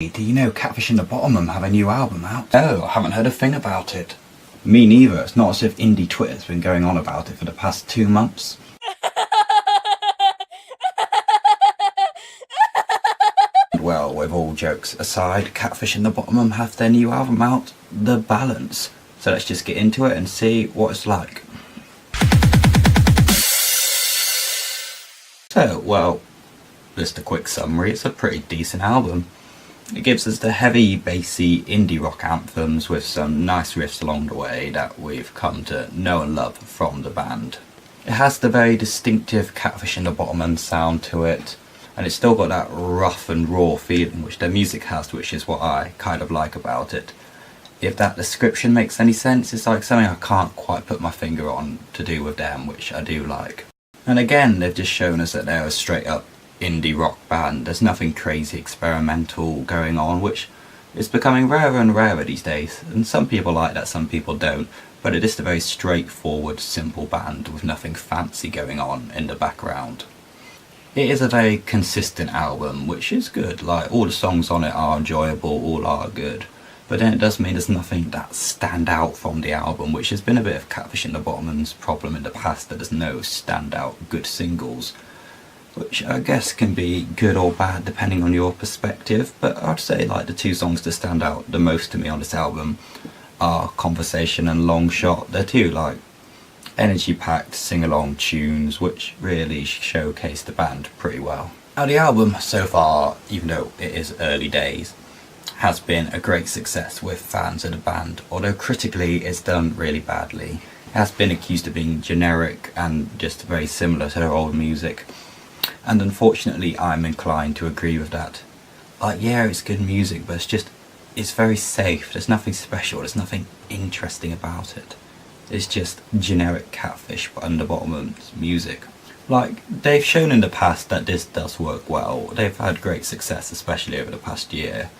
Do you know Catfish and the Bottlemen have a new album out? Oh, I haven't heard a thing about it. Me neither. It's not as if indie Twitter's been going on about it for the past 2 months. Well, with all jokes aside, Catfish and the Bottlemen have their new album out, The Balance. So let's just get into it and see what it's like. So, well, just a quick summary, it's a pretty decent album. It gives us the heavy, bassy indie rock anthems with some nice riffs along the way that we've come to know and love from the band. It has the very distinctive Catfish and the Bottlemen sound to it, and it's still got that rough and raw feeling which their music has, which is what I kind of like about it. If that description makes any sense, it's like something I can't quite put my finger on to do with them, which I do like. And again, they've just shown us that they're a straight up indie rock band. There's nothing crazy experimental going on, which is becoming rarer and rarer these days, and some people like that, some people don't, but it is a very straightforward, simple band with nothing fancy going on in the background. It is a very consistent album, which is good. Like, all the songs on it are enjoyable, all are good, but then it does mean there's nothing that stand out from the album, which has been a bit of Catfish and the Bottlemen's problem in the past, that there's no standout good singles, which I guess can be good or bad depending on your perspective. But I'd say like the two songs that stand out the most to me on this album are Conversation and Long Shot. They're two like energy packed sing-along tunes which really showcase the band pretty well. Now the album so far, even though it is early days, has been a great success with fans of the band, although critically it's done really badly. It has been accused of being generic and just very similar to their old music. And unfortunately I'm inclined to agree with that. Like, yeah, it's good music, but it's very safe. There's nothing special, there's nothing interesting about it. It's just generic Catfish and the Bottlemen's music. Like, they've shown in the past that this does work well. They've had great success, especially over the past year,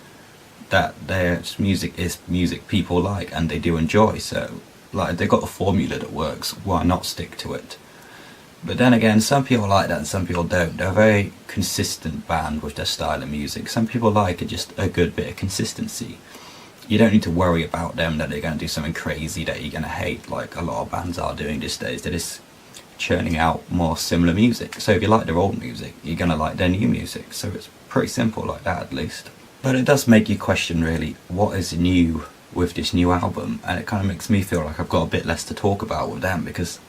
that their music is music people like and they do enjoy. So, like, they've got a formula that works, why not stick to it? But then again, some people like that and some people don't. They're a very consistent band with their style of music. Some people like it, just a good bit of consistency. You don't need to worry about them that they're going to do something crazy that you're going to hate, like a lot of bands are doing these days. They're just churning out more similar music. So if you like their old music, you're going to like their new music. So it's pretty simple like that, at least. But it does make you question, really, what is new with this new album? And it kind of makes me feel like I've got a bit less to talk about with them, because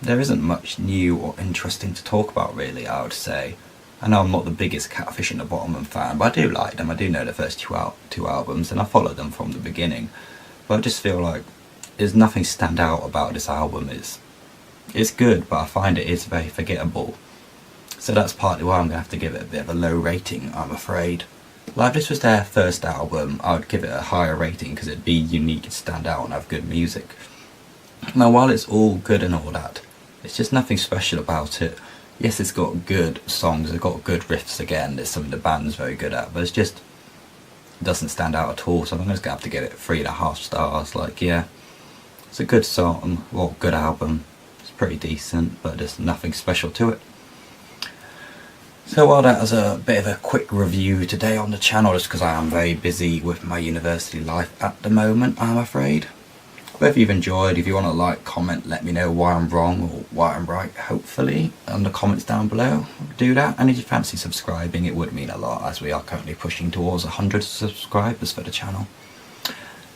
there isn't much new or interesting to talk about, really, I would say. I know I'm not the biggest Catfish and the Bottlemen fan, but I do like them. I do know the first two albums, and I followed them from the beginning. But I just feel like there's nothing stand out about this album. It's good, but I find it is very forgettable. So that's partly why I'm going to have to give it a bit of a low rating, I'm afraid. Like, if this was their first album, I would give it a higher rating, because it'd be unique and stand out and have good music. Now, while it's all good and all that, it's just nothing special about it. Yes, it's got good songs, it's got good riffs again, there's something the band's very good at, but it just doesn't stand out at all, so I'm just going to have to give it 3.5 stars. Like, yeah, it's a good song, well, good album, it's pretty decent, but there's nothing special to it. So while that was a bit of a quick review today on the channel, just because I am very busy with my university life at the moment, I'm afraid. But if you've enjoyed, if you want to like, comment, let me know why I'm wrong or why I'm right, hopefully, in the comments down below. Do that, and if you fancy subscribing, it would mean a lot, as we are currently pushing towards 100 subscribers for the channel.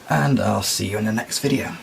And I'll see you in the next video.